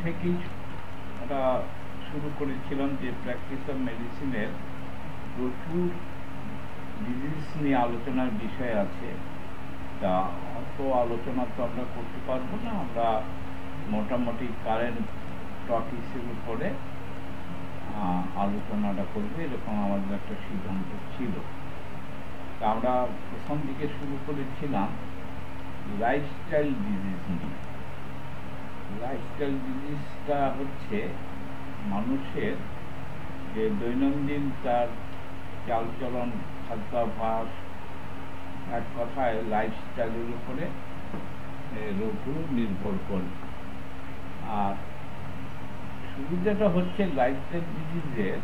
থেকেই আমরা শুরু করেছিলাম যে প্র্যাকটিস অফ মেডিসিনের প্রচুর ডিজিজ নিয়ে আলোচনার বিষয় আছে। তা অত আলোচনা তো আমরা করতে পারবো না, আমরা মোটামুটি কারেন্ট টপিক্সের উপরে আলোচনাটা করবো, এরকম আমাদের একটা সিদ্ধান্ত ছিল। তা আমরা প্রথম দিকে শুরু করেছিলাম লাইফস্টাইল ডিজিজ নিয়ে। লাইফস্টাইল ডিজিজটা হচ্ছে মানুষের যে দৈনন্দিন তার চালচলন, খাদ্যাভ্যাস, এক কথায় লাইফস্টাইলের উপরে রোগগুলো নির্ভর করে। আর সুবিধাটা হচ্ছে লাইফস্টাইল ডিজিজের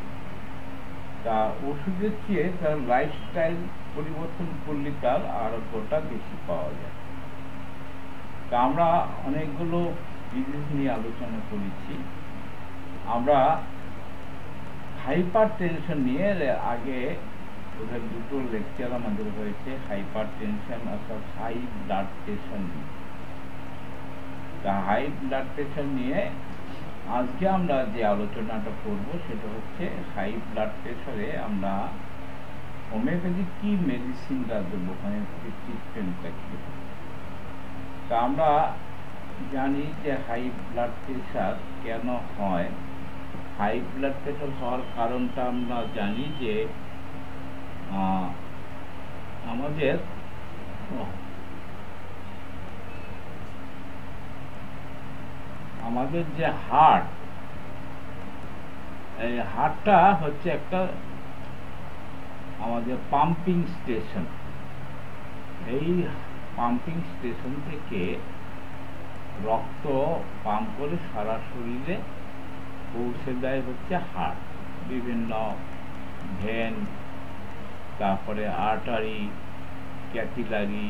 তা ওষুধের চেয়ে তার লাইফস্টাইল পরিবর্তন করলে তার আরোগ্যটা বেশি পাওয়া যায়। তা আমরা অনেকগুলো ডিজিজ নিয়ে আলোচনা করেছি। আমরা হাইপার টেনশন নিয়ে আগে ওদের দুটো লেকচার আমাদের হয়েছে, হাইপার টেনশন অর্থাৎ হাই ব্লাড প্রেশার নিয়ে। তা হাই ব্লাড প্রেশার নিয়ে আজকে আমরা যে আলোচনাটা করব সেটা হচ্ছে হাই ব্লাড প্রেশারে আমরা হোমিওপ্যাথি কি মেডিসিনটা দেবো, হোমিওপ্যাথিক ট্রিটমেন্টটা কি। তা আমরা জানি যে হাই ব্লাড প্রেশার কেন হয়। হাই ব্লাড প্রেশার হওয়ার কারণটা আমরা জানি যে আমাদের যে হার্ট, এই হার্টটা হচ্ছে একটা আমাদের পাম্পিং স্টেশন। এই পাম্পিং স্টেশন থেকে রক্ত পাম্প করে সারা শরীরে পৌঁছে দেয় হচ্ছে হার্ট, বিভিন্ন ভেন, তারপরে আর্টারি, ক্যাপিলারি,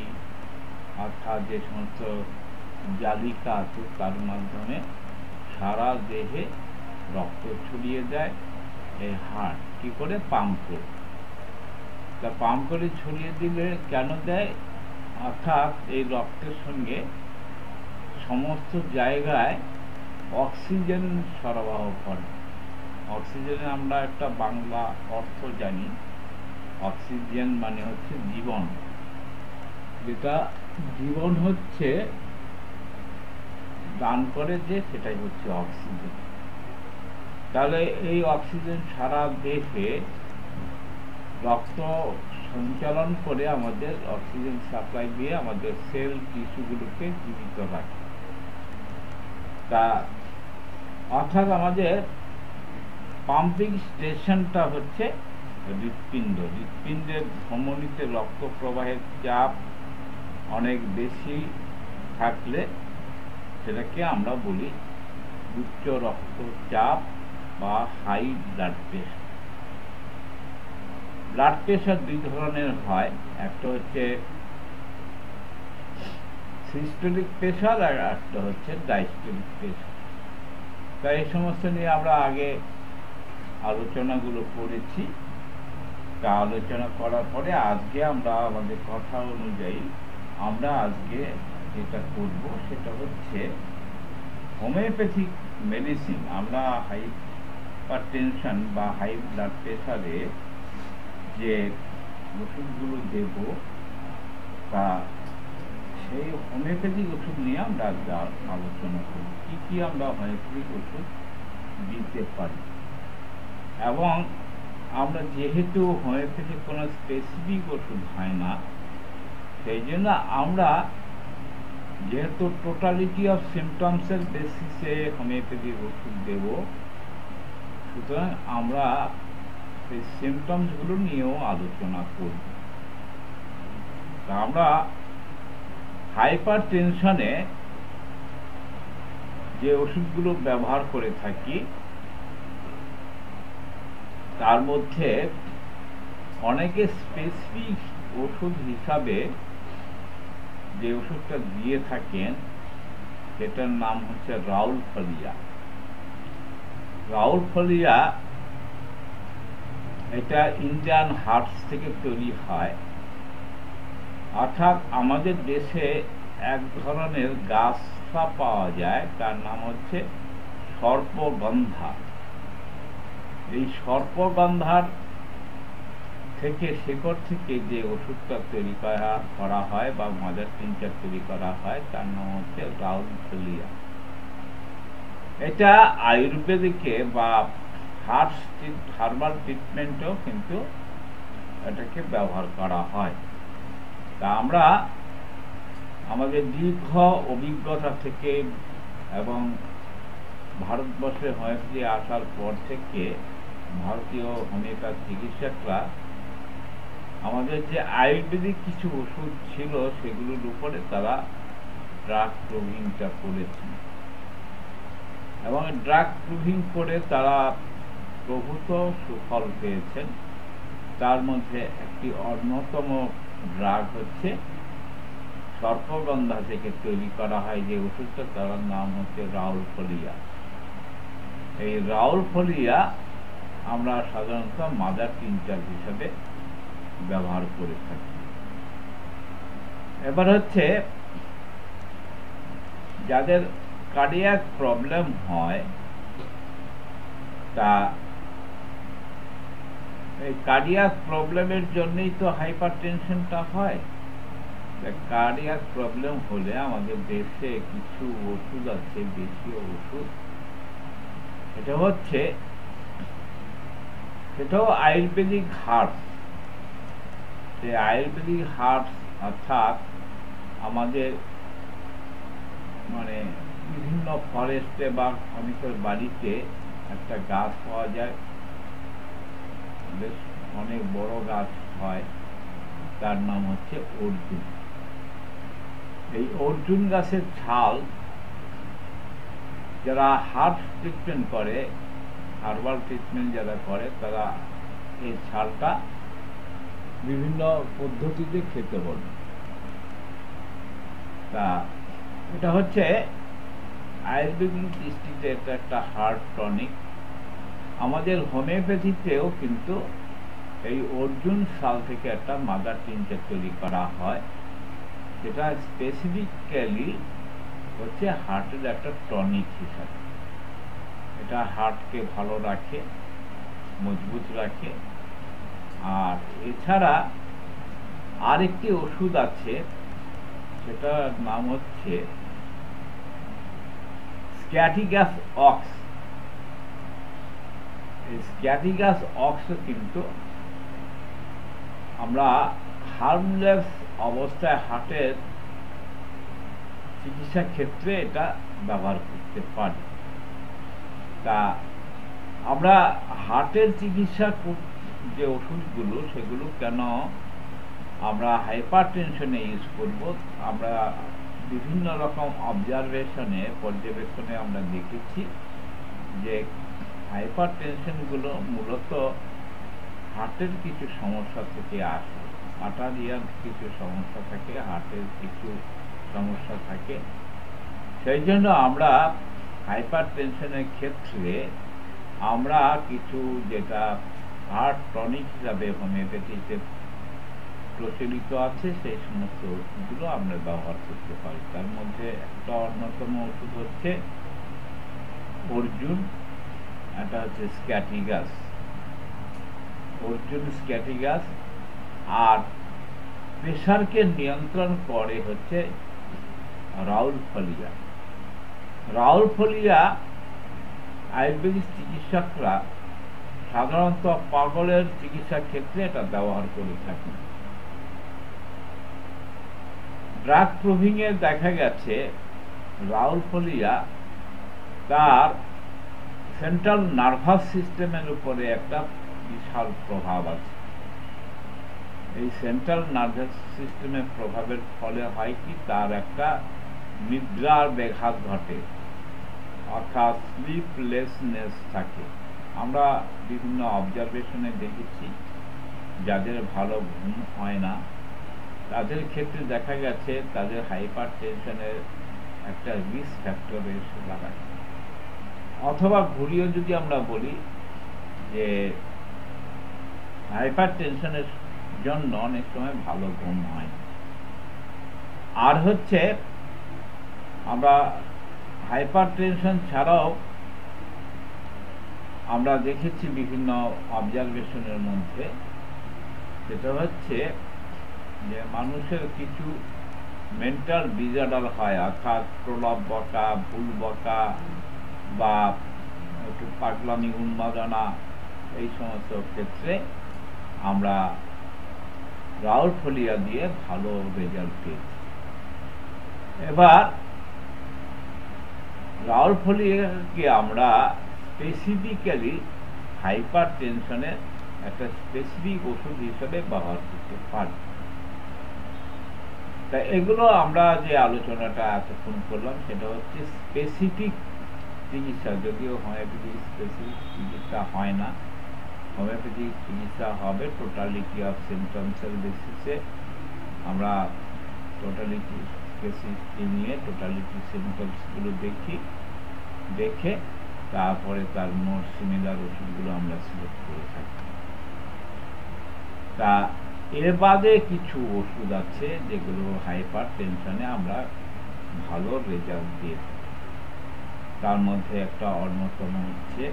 অর্থাৎ যে সমস্ত জালিকা আছে তার মাধ্যমে সারা দেহে রক্ত ছড়িয়ে দেয় এই হার্ট কি করে পাম্প করে। তা পাম্প করে ছড়িয়ে দিলে কেন দেয়, অর্থাৎ এই রক্তের সঙ্গে সমস্ত জায়গায় অক্সিজেন সরবরাহ করে। অক্সিজেনের আমরা একটা বাংলা অর্থ জানি, অক্সিজেন মানে হচ্ছে জীবন। যেটা জীবন হচ্ছে দান করে যে, সেটাই হচ্ছে অক্সিজেন। তাহলে এই অক্সিজেন সারা দেহে রক্ত সঞ্চালন করে আমাদের অক্সিজেন সাপ্লাই দিয়ে আমাদের সেল টিস্যুগুলোকে জীবিত রাখে। তা অর্থাৎ আমাদের পাম্পিং স্টেশনটা হচ্ছে হৃৎপিণ্ড। হৃৎপিণ্ডের ধমনীতে রক্ত প্রবাহের চাপ অনেক বেশি থাকলে সেটাকে আমরা বলি উচ্চ রক্তচাপ বা high blood pressure. Blood pressure দুই ধরনের হয়, একটা হচ্ছে সিস্টোলিক প্রেশার আর একটা হচ্ছে ডায়াস্টোলিক প্রেশার। তাই এই সমস্ত নিয়ে আমরা আগে আলোচনাগুলো করেছি। তা আলোচনা করার পরে আজকে আমরা আমাদের কথা অনুযায়ী আমরা আজকে যেটা করব সেটা হচ্ছে হোমিওপ্যাথিক মেডিসিন। আমরা হাইপারটেনশন বা হাই ব্লাড প্রেশারে যে ওষুধগুলো দেব তা সেই হোমিওপ্যাথিক ওষুধ নিয়ে আমরা আলোচনা করব, কি কি আমরা হোমিওপ্যাথিক ওষুধ দিতে পারি। এবং আমরা যেহেতু হোমিওপ্যাথিক কোনো স্পেসিফিক ওষুধ হয় না, সেই জন্য আমরা যেহেতু টোটালিটি অফ সিমটমসের বেসিসে হোমিওপ্যাথিক ওষুধ দেব, সুতরাং আমরা সেই সিমটমসগুলো নিয়েও আলোচনা করব। তা আমরা হাইপার টেনশনে যে ওষুধগুলো ব্যবহার করে থাকি তার মধ্যে অনেকে স্পেসিফিক ওষুধ হিসাবে যে ওষুধটা দিয়ে থাকেন সেটার নাম হচ্ছে রাউলফলিয়া। রাউলফলিয়া এটা ইন্ডিয়ান হার্বস থেকে তৈরি হয়। অর্থাৎ আমাদের দেশে এক ধরনের গাছটা পাওয়া যায়, তার নাম হচ্ছে সর্পগন্ধা। এই সর্পগন্ধার থেকে শেকড় থেকে যে ওষুধটা তৈরি করা হয় বা মাদার টিনচার তৈরি করা হয় তার নাম হচ্ছে রাউলফোলিয়া। এটা আয়ুর্বেদিকে বা হার্বাল ট্রিটমেন্টেও কিন্তু এটাকে ব্যবহার করা হয়। তা আমরা আমাদের দীর্ঘ অভিজ্ঞতা থেকে এবং ভারতবর্ষে হোমিওপ্যাথি আসার পর থেকে ভারতীয় হোমিওপ্যাথি চিকিৎসকরা আমাদের যে আয়ুর্বেদিক কিছু ওষুধ ছিল সেগুলোর উপরে তারা ড্রাগ প্রুভিংটা করেছেন এবং ড্রাগ প্রুভিং করে তারা প্রভূত সুফল পেয়েছেন। তার মধ্যে একটি অন্যতম ড্রাগ হচ্ছে সর্পগন্ধা থেকে তৈরি করা হয় যে ওষুধটা, তার নাম হচ্ছে রাউলফোলিয়া। এই রাউলফোলিয়া আমরা সাধারণত মাদার টিনচার হিসাবে ব্যবহার করে থাকি। এবার হচ্ছে যাদের কার্ডিয়াক প্রবলেম হয়, তা এই কার্ডিয়াক প্রবলেমের জন্যই তো হাইপারটেনশনটা হয়। কার্ডিয়াক প্রবলেম হলে আমাদের দেশে কিছু ওষুধ আছে, দেশীয় ওষুধ, সেটাও আয়ুর্বেদিক হার্বস। সেই আয়ুর্বেদিক হার্বস অর্থাৎ আমাদের মানে বিভিন্ন ফরেস্টে বা অনেকের বাড়িতে একটা গাছ পাওয়া যায়, বেশ অনেক বড় গাছ হয়, তার নাম হচ্ছে অর্জুন। এই অর্জুন গাছের ছাল যারা হার্বস ট্রিটমেন্ট করে, হার্বাল ট্রিটমেন্ট যারা করে, তারা এই ছালটা বিভিন্ন পদ্ধতিতে খেতে বলে। তা এটা হচ্ছে আয়ুর্বেদিক দৃষ্টিতে এটা একটা হার্ট টনিক। আমাদের হোমিওপ্যাথিতেও কিন্তু এই অর্জুন শাল থেকে একটা মাদার টিনচার তৈরি করা হয়, যেটা স্পেসিফিক্যালি হচ্ছে হার্টের একটা টনিক হিসাবে। এটা হার্টকে ভালো রাখে, মজবুত রাখে। আর এছাড়া আরেকটি ওষুধ আছে, সেটার নাম হচ্ছে স্ক্যাটিগাস অক্স। এই স্ক্যাটিগাস অক্স কিন্তু আমরা হার্মলেস অবস্থায় হার্টের চিকিৎসা ক্ষেত্রে এটা ব্যবহার করতে পারি। তা আমরা হার্টের চিকিৎসা যে ওষুধগুলো, সেগুলো কেন আমরা হাইপার টেনশনে ইউজ করব? আমরা বিভিন্ন রকম পর্যবেক্ষণে আমরা দেখেছি যে হাইপার টেনশনগুলো মূলত হার্টের কিছু সমস্যা থেকে আসে। আর্টারিয়াল কিছু সমস্যা থাকে, হার্টের কিছু সমস্যা থাকে। সেই জন্য আমরা হাইপার টেনশনের ক্ষেত্রে আমরা কিছু, যেটা হার্ট টনিক হিসাবে হোমিওপ্যাথিতে প্রচলিত আছে, সেই সমস্ত ওষুধগুলো আমরা ব্যবহার করতে পারি। তার মধ্যে একটা অন্যতম ওষুধ হচ্ছে অর্জুন, এটা হচ্ছে স্ক্যাটিগাস, অর্জুন স্ক্যাটিগাস। আর প্রেশারকে নিয়ন্ত্রণ করে হচ্ছে রাউলফোলিয়া। রাউলফোলিয়া আয়ুর্বেদিক চিকিৎসকরা সাধারণত পাগলের চিকিৎসার ক্ষেত্রে এটা ব্যবহার করে থাকেন। ড্রাগ প্রুভিং এ দেখা গেছে রাউলফোলিয়া তার সেন্ট্রাল নার্ভাস সিস্টেমের উপরে একটা বিশাল প্রভাব আছে। এই সেন্ট্রাল নার্ভাস সিস্টেমের প্রভাবের ফলে হয় কি, তার একটা নিদ্রার ব্যাঘাত ঘটে, অর্থাৎ স্লিপলেসনেস থাকে। আমরা বিভিন্ন অবজারভেশনে দেখেছি যাদের ভালো ঘুম হয় না, তাদের ক্ষেত্রে দেখা গেছে তাদের হাইপার টেনশনের একটা রিস্ক ফ্যাক্টর এসে দাঁড়ায়। অথবা ঘুরিয়েও যদি আমরা বলি যে হাইপার টেনশনের জন্য অনেক সময় ভালো ঘুম হয়। আর হচ্ছে আমরা হাইপার টেনশন ছাড়াও আমরা দেখেছি বিভিন্ন অবজারভেশনের মধ্যে, সেটা হচ্ছে যে মানুষের কিছু মেন্টাল ডিসঅর্ডার হয়, অর্থাৎ প্রলাপ বকা, ভুল বকা বা একটু পাগলামি, উন্মাদনা, এই সমস্ত ক্ষেত্রে আমরা রাউলফোলিয়া দিয়ে ভালো রেজাল্ট পেয়েছি। এবার রাউলফোলিয়াকে আমরা স্পেসিফিক্যালি হাইপার টেনশনের একটা স্পেসিফিক ওষুধ হিসেবে ব্যবহার করতে পারি। তা এগুলো আমরা যে আলোচনাটা এতক্ষণ করলাম সেটা হচ্ছে স্পেসিফিক চিকিৎসা, যদিও হোমিওপ্যাথিক স্পেসিফিক চিকিৎসা হয় না। হোমিওপ্যাথিক চিকিৎসা হবে টোটালিটি অফ সিমটমসের বেসিসে। আমরা টোটালিটি কেসিসকে নিয়ে টোটালিটি সিমটমসগুলো দেখে তারপরে তার মোর সিমিলার ওষুধগুলো আমরা সিলেক্ট করে থাকি। তা এর বাদে কিছু ওষুধ আছে যেগুলো হাইপার টেনশনে আমরা ভালো রেজাল্ট দিয়ে থাকি। তার মধ্যে একটা অন্যতম হচ্ছে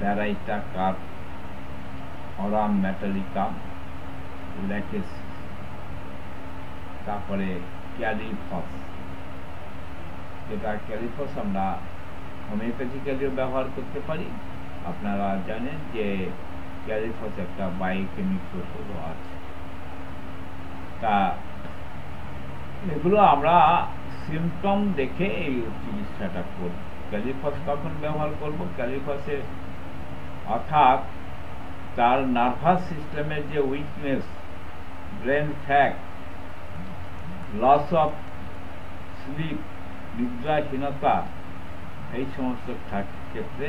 ব্যারাইটা কার্প, অরাম মেটালিকাম, ল্যাকেস, তারপরে ক্যালিফস। যেটা ক্যালিফস আমরা হোমিওপ্যাথিক্যালিও ব্যবহার করতে পারি। আপনারা জানেন যে ক্যালিফস একটা বায়োকেমিক্যাল ওষুধও আছে। তা এগুলো আমরা সিমটম দেখে এই চিকিৎসাটা করব। ক্যালিফস কখন ব্যবহার করব? ক্যালিফসের অর্থাৎ তার নার্ভাস সিস্টেমের যে weakness, brain fag, loss of sleep, নিদ্রাহীনতা, এই সমস্ত ক্ষেত্রে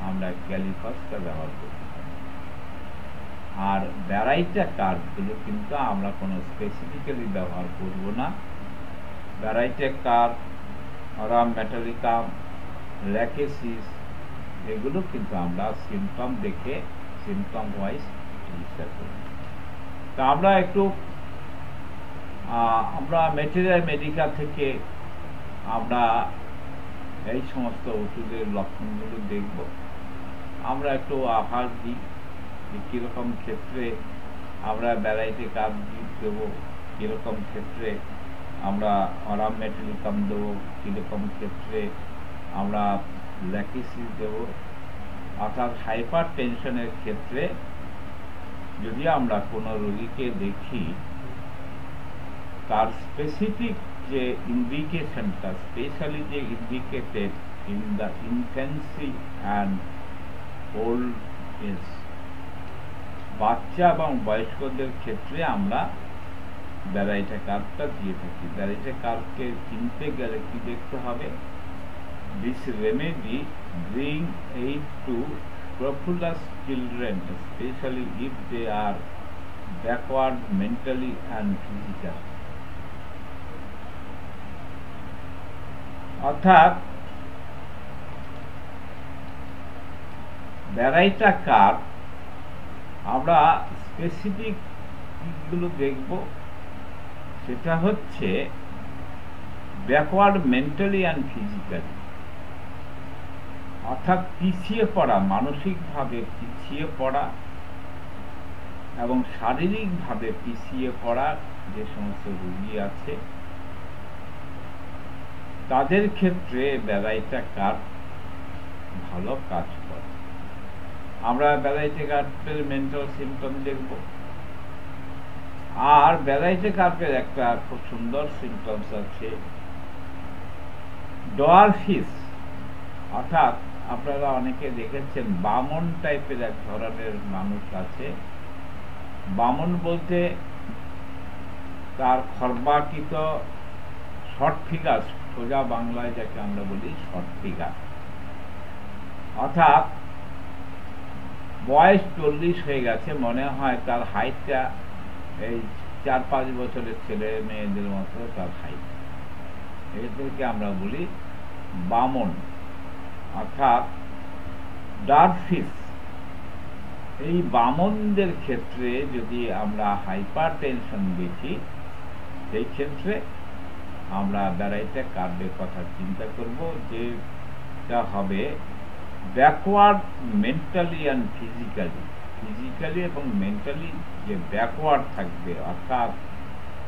আমরা ক্যালিফসটা ব্যবহার করতে পারি। আর ব্যারাইটা কার্পগুলো কিন্তু আমরা কোনো স্পেসিফিক্যালি ব্যবহার করব না। ব্যারাইটা কার্প, অরাম মেটালিকাম, ল্যাকেসিস, এগুলো কিন্তু আমরা সিমটম দেখে সিমটম ওয়াইজ চিকিৎসা করি। তা আমরা একটু আমরা ম্যাটেরিয়াল মেডিকেল থেকে আমরা এই সমস্ত ওষুধের লক্ষণগুলো দেখব। আমরা একটু আভাস দিই যে কীরকম ক্ষেত্রে আমরা ব্যারাইটে কার্প দেবো, কীরকম ক্ষেত্রে আমরা অরাম মেটালিকাম দেবো, কীরকম ক্ষেত্রে আমরা ল্যাকেসিস দেবো। অর্থাৎ হাইপার টেনশনের ক্ষেত্রে যদি আমরা কোনো রোগীকে দেখি, তার স্পেসিফিক যে ইন্ডিকেশনটা, স্পেশালি যে indicated in the infancy and old age, বাচ্চা এবং বয়স্কদের ক্ষেত্রে আমরা ব্যারাইটা কার্পটা দিয়ে থাকি। ব্যারাইটা কার্পকে চিনতে গেলে কি দেখতে হবে? This remedy bring aid to scrofulous children, especially if they are backward mentally and physically. অর্থাৎ ব্যারাইটা কার্প আমরা স্পেসিফিক দিকগুলো দেখব। সেটা হচ্ছে ব্যাকওয়ার্ড মেন্টালি অ্যান্ড ফিজিক্যালি, অর্থাৎ পিছিয়ে পড়া, মানসিকভাবে পিছিয়ে পড়া এবং শারীরিকভাবে পিছিয়ে পড়া যে সমস্ত রোগী আছে তাদের ক্ষেত্রে ব্যারাইটা কার্প ভালো কাজ করে। আমরা ব্যারাইটা কার্পের মেন্টাল সিমটম দেখব। আর ব্যারাইটা কার্পের একটা খুব সুন্দর সিমটমস আছে, ডোয়ারফিস, অর্থাৎ আপনারা অনেকে দেখেছেন বামন টাইপের এক ধরনের মানুষ আছে। বামন বলতে তার খর্বাকৃত শর্ট ফিগার, সোজা বাংলায় যাকে আমরা বলি শর্ট ফিগার, অর্থাৎ বয়স 40 হয়ে গেছে, মনে হয় তার হাইটটা এই 4-5 বছরের ছেলে মেয়েদের মতো তার হাইট। এদেরকে আমরা বলি বামন, অর্থাৎ ডার্ফিস। এই বামনদের ক্ষেত্রে যদি আমরা হাইপার টেনশন দেখি, সেই ক্ষেত্রে আমরা ব্যারাইটা কার্পের কথা চিন্তা করব, যেটা হবে ব্যাকওয়ার্ড মেন্টালি অ্যান্ড ফিজিক্যালি এবং মেন্টালি যে ব্যাকওয়ার্ড থাকবে, অর্থাৎ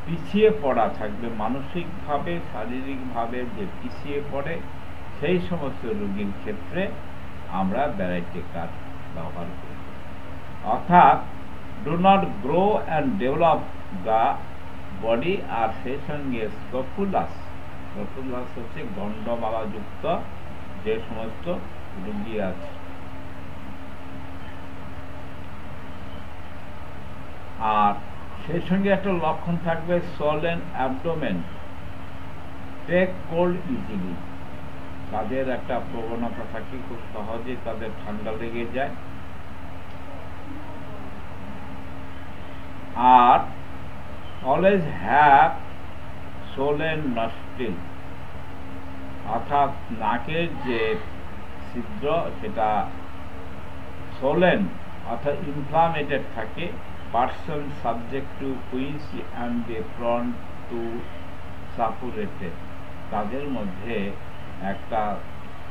পিছিয়ে পড়া থাকবে, মানসিকভাবে শারীরিকভাবে যে পিছিয়ে পড়ে, সেই সমস্ত রোগীর ক্ষেত্রে আমরা ভ্যারাইটি কার্ড ব্যবহার করি। অর্থাৎ do not grow and develop the body, আর সেই সঙ্গে স্কপুলাস হচ্ছে গণ্ডমালাযুক্ত যে সমস্ত রোগী আছে। আর সেই সঙ্গে একটা লক্ষণ থাকবে সোলেন অ্যাবডোমেন, টেক কোল্ড ইজিলি, তাদের একটা প্রবণতা থাকে খুব সহজে তাদের ঠান্ডা লেগে যায়। আর অলওয়েজ হ্যাভ সোলেন নস্ট্রিল, অর্থাৎ নাকের যে ছিদ্র সেটা সোলেন অর্থাৎ ইনফ্লামেটেড থাকে। Person subject to quinsy and they prone to suppurated, তাদের মধ্যে একটা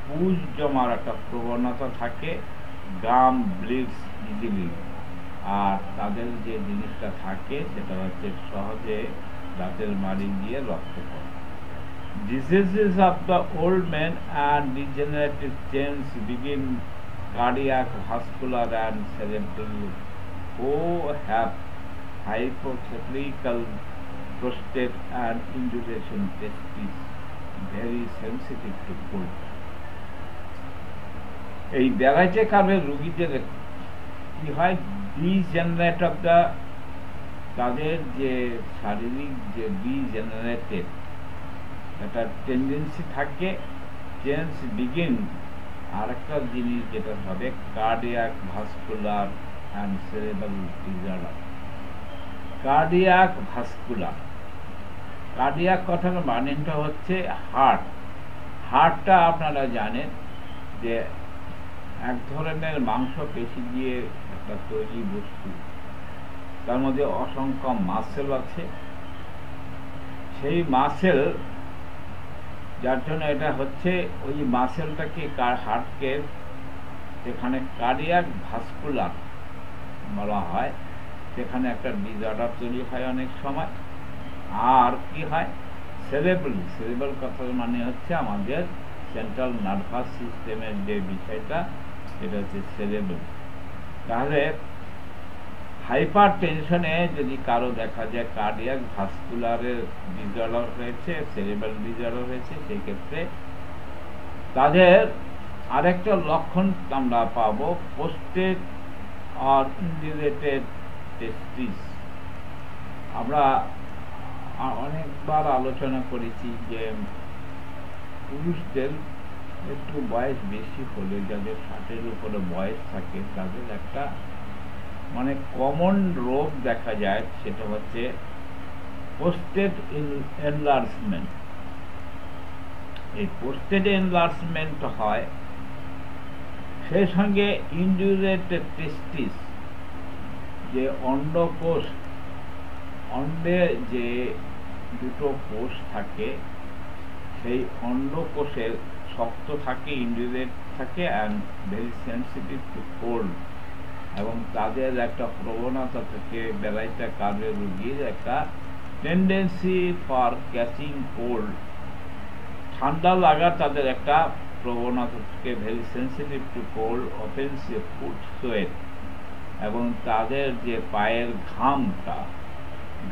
পুজ জমার একটা প্রবণতা থাকে। গাম ব্লিডস ইজিলি, আর তাদের যে জিনিসটা থাকে সেটা হচ্ছে সহজে দাঁতের মাড়ি দিয়ে রক্ত পড়ে। Diseases of the old men and degenerative change begin cardiac, vascular and cerebral, who have hypothetical prostate and indurating testes, very sensitive to cold. এই ভ্যারাইটি কার্ভের রোগীদের কি হয়, ডিজেনারেট অফ দ্য, তাদের যে শারীরিক যে ডিজেনারেটেড একটা টেন্ডেন্সি থাকে। চেঞ্জ বিগিন, আর একটা জিনিস যেটা হবে cardiac, vascular and cerebral disorder. Cardiac vascular, cardiac কথার মানেটা হচ্ছে হার্ট। হার্টটা আপনারা জানেন যে এক ধরনের মাংস পেশি দিয়ে একটা তৈরি বস্তু, তার মধ্যে অসংখ্য মাসেল আছে। সেই মাসেল, যার জন্য এটা হচ্ছে ওই মাসেলটাকে হার্টকে যেখানে কার্ডিয়াক ভাস্কুলার বলা হয়, সেখানে একটা ডিসঅর্ডার তৈরি হয় অনেক সময়। আর কি হয়, সেরেব্রাল কথার মানে হচ্ছে আমাদের সেন্ট্রাল নার্ভাস সিস্টেমের যে বিষয়টা, সেটা হচ্ছে সেরেব্রাল। তাহলে হাইপার টেনশনে যদি কারো দেখা যায় কার্ডিয়াক ভাস্কুলারের ডিসঅর্ডার হয়েছে, সেরেব্রাল ডিসঅর্ডার হয়েছে, সেই ক্ষেত্রে তাদের আরেকটা লক্ষণ আমরা পাবো পোস্টেড আর ইন্ডিউরেটেড টেস্টিস। আমরা অনেকবার আলোচনা করেছি যে পুরুষদের একটু বয়স বেশি হলে, যাদের 60-এর উপরে বয়স থাকে, তাদের একটা মানে কমন রোগ দেখা যায়, সেটা হচ্ছে পোস্টেড এনলার্জমেন্ট। এই পোস্টেড এনলার্জমেন্ট হয়, সেই সঙ্গে ইন্ডিউরেটেড টেস্টিস, যে অন্ডকোষ, অন্ডে যে দুটো কোষ থাকে, সেই অন্ডকোষের শক্ত থাকে, ইন্ডিউরেট থাকে and very sensitive to cold, এবং তাদের একটা প্রবণতা থাকে ভ্যারাইটি কার্ভের রোগীর একটা টেন্ডেন্সি ফর ক্যাচিং কোল্ড, ঠান্ডা লাগার তাদের একটা প্রবণতা থাকে, very sensitive to cold, offensive foot sweat, এবং তাদের যে পায়ের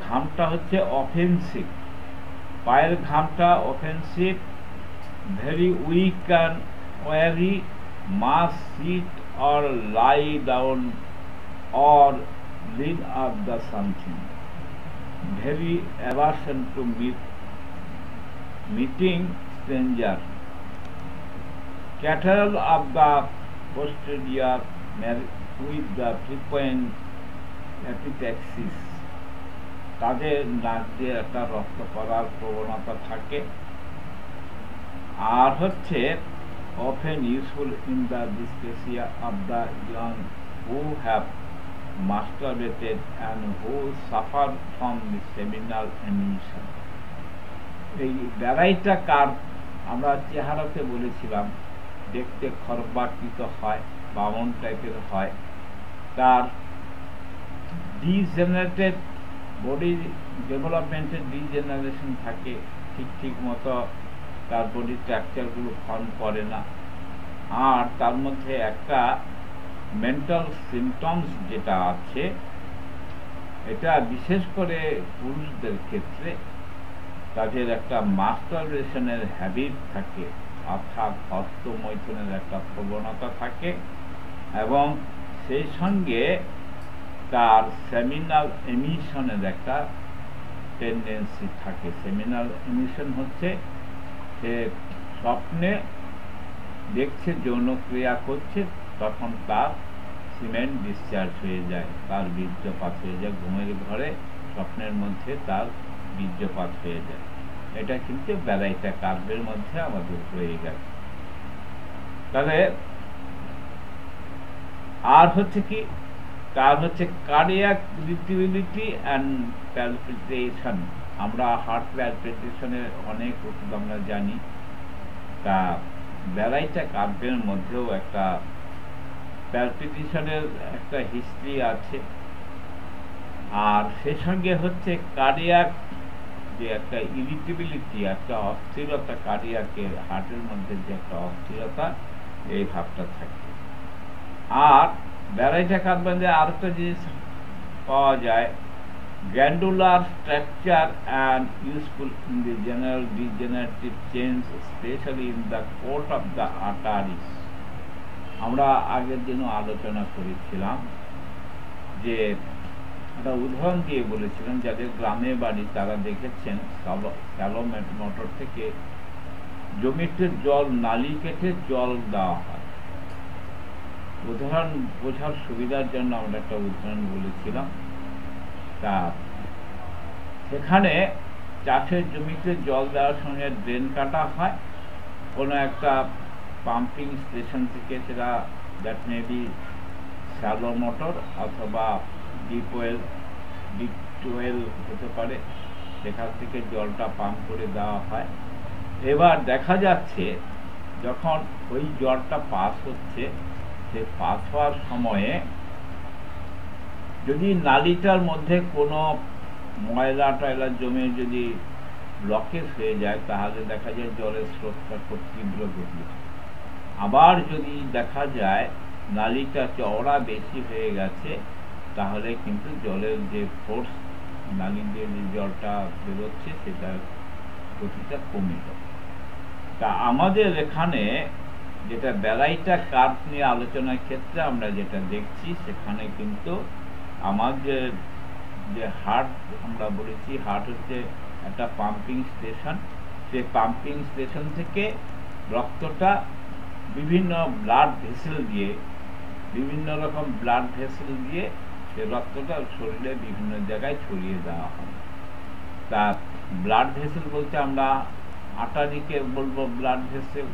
ঘামটা হচ্ছে অফেন্সিভ, পায়ের ঘামটা offensive, very weak and weary, must sit or lie down or lean up the something, very aversion to meeting stranger, catarrh of the posterior with the frequent epistaxis, তাদের নাক দিয়ে একটা রক্ত পড়ার প্রবণতা থাকে। আর হচ্ছে often useful in the dysphagia of the young who have masturbated and who suffer from the seminal emission. এই ভ্যারাইটি কার্ভ আমরা চেহারাতে বলেছিলাম দেখতে খর্বাকৃত হয়, বামন টাইপের হয়, তার ডিজেনারেটেড বডি ডেভেলপমেন্টের ডিজেনারেশন থাকে, ঠিক মতো তার বডি স্ট্রাকচারগুলো ফর্ম করে না। আর তার মধ্যে একটা মেন্টাল সিমটমস যেটা আছে, এটা বিশেষ করে পুরুষদের ক্ষেত্রে তাদের একটা মাস্টারবেশনের হ্যাবিট থাকে, অর্থাৎ হস্তমৈথুনের একটা প্রবণতা থাকে, এবং সেই সঙ্গে তার সেমিনাল এমিশনের একটা টেন্ডেন্সি থাকে। সেমিনাল এমিশন হচ্ছে সে স্বপ্নে দেখছে যৌনক্রিয়া করছে, তখন তার সিমেন্ট ডিসচার্জ হয়ে যায়, তার বীর্যপাত হয়ে যায়, ঘুমের ঘরে স্বপ্নের মধ্যে তার বীর্যপাত হয়ে যায়। এটা কিন্তু বেলাইটা কার্ভের মধ্যে আমাদের হয়ে গেছে। তাহলে আর হচ্ছে কি, তার হচ্ছে কার্ডিয়াক ইরিটেবিলিটি অ্যান্ড প্যালপিটেশন। আমরা হার্ট প্যালপিটেশনের অনেক ওষুধ আমরা জানি, তা বেলাইটা কার্ভের মধ্যেও একটা প্যালপিটেশনের একটা হিস্ট্রি আছে। আর সে সঙ্গে হচ্ছে কার্ডিয়াক যে একটা ইরিটেবিলিটি, একটা অস্থিরতা, কার্ডিয়াকের হার্টের মধ্যে যে একটা অস্থিরতা, এই ভাবটা থাকে। আর বেলাইটা কার্ভে আর একটা জিনিস পাওয়া যায়, glandular structure and useful in the general degenerative change, specially in the court of the arteries. আমরা আগের দিনও আলোচনা করেছিলাম যে একটা উদাহরণ দিয়ে বলেছিলাম, যাদের গ্রামে বাড়ি তারা দেখেছেন শ্যালো মোটর থেকে জমিতে জল নালি কেটে জল দেওয়া হয়। উদাহরণ বোঝার সুবিধার জন্য আমরা একটা উদাহরণ বলেছিলাম। তা সেখানে চাষের জমিতে জল দেওয়ার সঙ্গে ড্রেন কাটা হয় কোনো একটা পাম্পিং স্টেশন থেকে, সেটা that may be shallow motor অথবা ডিপ ওয়েল হতে পারে, সেখান থেকে জলটা পাম্প করে দেওয়া হয়। এবার দেখা যাচ্ছে যখন ওই জলটা পাস হচ্ছে, সে পাস হওয়ার সময়ে যদি নালিটার মধ্যে কোনো ময়লা টয়লা জমে যদি ব্লকেজ হয়ে যায়, তাহলে দেখা যায় জলের স্রোতটা খুব তীব্র গতি। আবার যদি দেখা যায় নালিটা চওড়া বেশি হয়ে গেছে, তাহলে কিন্তু জলের যে ফোর্স, নালি দিয়ে যে জলটা বেরোচ্ছে, সেটার গতিটা কমে যায়। তা আমাদের এখানে যেটা বেলাইটা কার্ভ নিয়ে আলোচনার ক্ষেত্রে আমরা যেটা দেখছি, সেখানে কিন্তু আমাদের যে হার্ট, আমরা বলেছি হার্ট হচ্ছে একটা পাম্পিং স্টেশন। সেই পাম্পিং স্টেশন থেকে রক্তটা বিভিন্ন ব্লাড ভেসেল দিয়ে, বিভিন্ন রকম ব্লাড ভেসেল দিয়ে সে রক্তটা শরীরে বিভিন্ন জায়গায় ছড়িয়ে দেওয়া হয়। তা ব্লাড ভেসেল বলতে আমরা আর্টারিকে বলবো ব্লাড ভেসেল,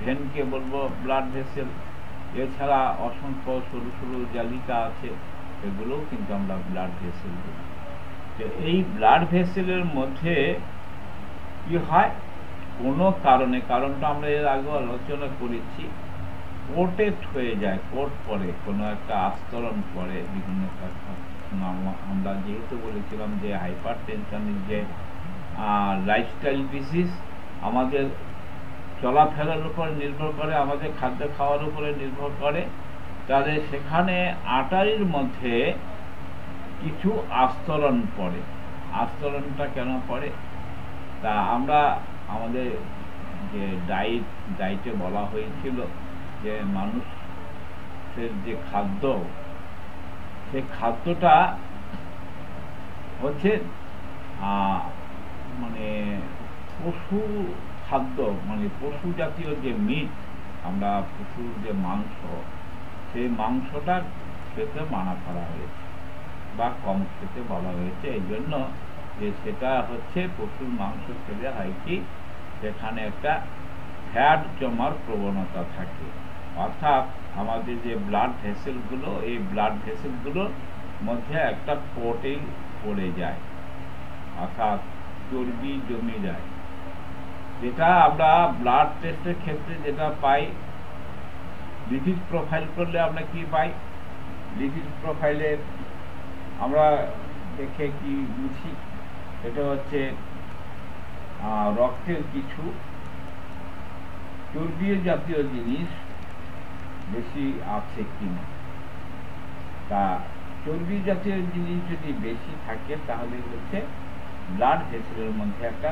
ভেনকে বলবো ব্লাড ভেসেল, এছাড়া অসংখ্য সরু সরু জালিকা আছে, সেগুলোও কিন্তু আমরা ব্লাড ভেসেল বলি। এই ব্লাড ভেসেলের মধ্যে কি হয়, কোনো কারণে, কারণটা আমরা এর আগে আলোচনা করেছি, কোটেড হয়ে যায়, কোট পরে, কোনো একটা আস্তরণ পরে বিভিন্ন। আমরা যেহেতু বলেছিলাম যে হাইপার টেনশনের যে লাইফস্টাইল ডিজিজ আমাদের চলাফেরার উপর নির্ভর করে, আমাদের খাদ্য খাওয়ার উপরে নির্ভর করে, তাহলে সেখানে আর্টারির মধ্যে কিছু আস্তরণ পড়ে। আস্তরণটা কেন পড়ে, তা আমরা আমাদের যে ডায়েটে বলা হয়েছিল যে মানুষের যে খাদ্য, সেই খাদ্যটা হচ্ছে মানে পশু খাদ্য, মানে পশু জাতীয় যে মিট, আমরা পশুর যে মাংস, সেই মাংসটা খেতে মানা করা হয়েছে বা কম খেতে বলা হয়েছে। এই জন্য যে সেটা হচ্ছে পশুর মাংস খেলে হয় কি, সেখানে একটা ফ্যাট জমার প্রবণতা থাকে, অর্থাৎ আমাদের যে ব্লাড ভেসেলগুলো, এই ব্লাড ভেসেলগুলোর মধ্যে একটা কোটিং পড়ে যায়, অর্থাৎ চর্বি জমে যায়। যেটা আমরা ব্লাড টেস্টের ক্ষেত্রে যেটা পাই, লিপিড প্রোফাইল করলে আমরা কি পাই? লিপিড প্রোফাইলে আমরা দেখে কি বুঝি? এটা হচ্ছে রক্তের কিছু চর্বি জাতীয় জিনিস বেশি আছে কিনা। তা চর্বি জাতীয় জিনিস যদি বেশি থাকে তাহলে হচ্ছে ব্লাড ভেসেলের মধ্যে একটা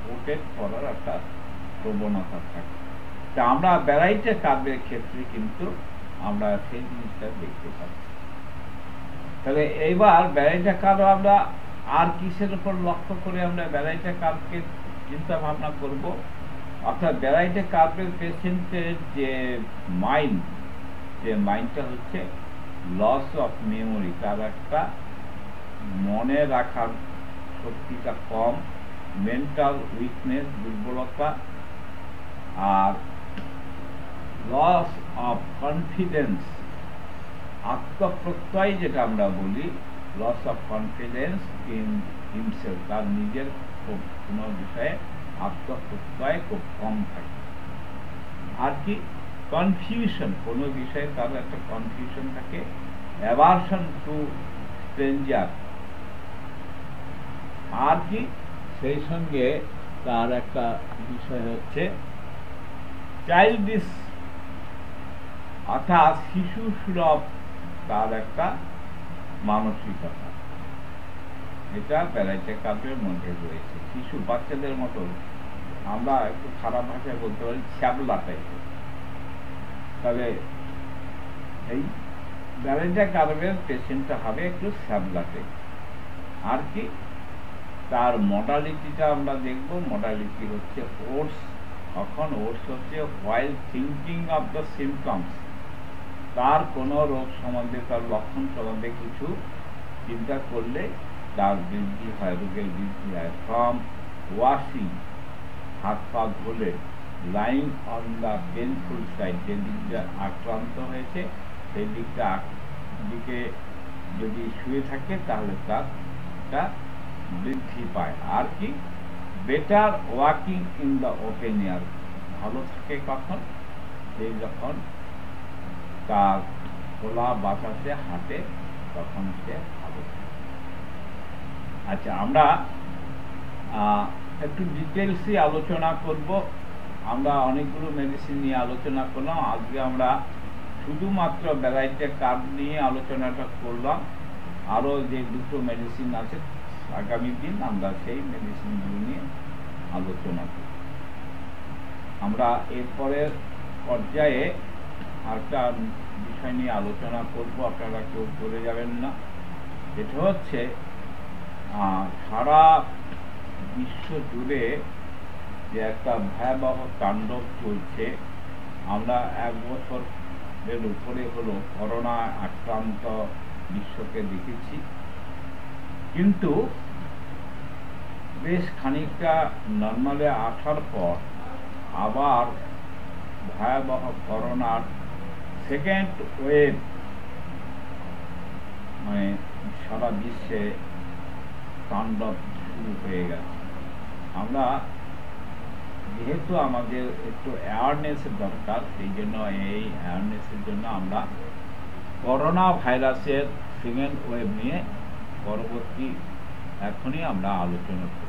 প্রোটেক্ট করার একটা প্রবণতা থাকে। তা আমরা ব্যারাইটা কার্বের ক্ষেত্রে কিন্তু আমরা সেই জিনিসটা দেখতে পাচ্ছি। তাহলে এইবার ব্যারাইটা কার্ব আমরা আর কিসের উপর লক্ষ্য করে আমরা ব্যারাইটা কার্বকে চিন্তা ভাবনা করব? অর্থাৎ ব্যারাইটা কার্বের পেশেন্টের যে মাইন্ডটা হচ্ছে লস অফ মেমোরি, তার একটা মনে রাখার শক্তিটা কম, মেন্টাল উইকনেস, দুর্বলতা, আর লস অফ কনফিডেন্স, আত্মপ্রত্যয় যেটা আমরা বলি, loss of confidence in himself, তার নিজের কোনো বিষয়ে আত্মপ্রত্যয় খুব কম থাকে। আর কি কনফিউশন, কোনো বিষয়ে তার একটা কনফিউশন থাকে, অ্যাভারশন টু স্ট্রেঞ্জার, আর কি সেই সঙ্গে তার একটা বিষয় হচ্ছে চাইল্ডিশ, অর্থাৎ শিশু সুলভ তার একটা মানসিকতা। এটা ব্যারাইটা কার্বের মধ্যে রয়েছে। শিশু বাচ্চাদের মতো, আমরা একটু খারাপ ভাষায় বলতে পারি ছ্যাবলা টাইপের। তবে এই ব্যারাইটা কার্বের পেশেন্টটা হবে একটু ছ্যাবলা টাইপ। আর কি তার মডালিটিটা আমরা দেখব। মডালিটি হচ্ছে ওটস। এখন ওটস হচ্ছে while thinking of the symptoms, তার কোনো রোগ সম্বন্ধে, তার লক্ষণ সম্বন্ধে কিছু চিন্তা করলে তার বৃদ্ধি হয়, রোগের বৃদ্ধি হয়। ফ্রম ওয়াশিং, হাত পা ধুলে, lying on the painful side, যে দিকটা আক্রান্ত হয়েছে সেই দিকে যদি শুয়ে থাকে তাহলে তারটা বৃদ্ধি পায়। আর কি better walking in the open air, ভালো থাকে কখন? সেই যখন তার খোলা বাতাসে হাঁটে তখন সে ভালো থাকে। আচ্ছা, আমরা একটু ডিটেলসে আলোচনা করব। আমরা অনেকগুলো মেডিসিন নিয়ে আলোচনা করলাম, আজকে আমরা শুধুমাত্র ব্যারাইটা কার্ব নিয়ে আলোচনাটা করলাম। আরও যে দুটো মেডিসিন আছে আগামী দিন আমরা সেই মেডিসিনগুলো নিয়ে আলোচনা করব। আমরা এরপরের পর্যায়ে একটা বিষয় নিয়ে আলোচনা করব, আপনারা কেউ করে যাবেন না। এটা হচ্ছে সারা বিশ্ব জুড়ে যে একটা ভয়াবহ তাণ্ডব চলছে। আমরা 1 বছরের উপরে হলো করোনা আক্রান্ত বিশ্বকে দেখেছি, কিন্তু বেশ খানিকটা নর্মালে আসার পর আবার ভয়াবহ করোনার সেকেন্ড ওয়েভ মানে সারা বিশ্বে তাণ্ডব শুরু হয়ে গেছে। আমরা যেহেতু আমাদের একটু অ্যাওয়ারনেসের দরকার, সেই জন্য এই অ্যাওয়ারনেসের জন্য আমরা করোনা ভাইরাসের সেকেন্ড ওয়েভ নিয়ে পরবর্তী এখনই আমরা আলোচনা করব।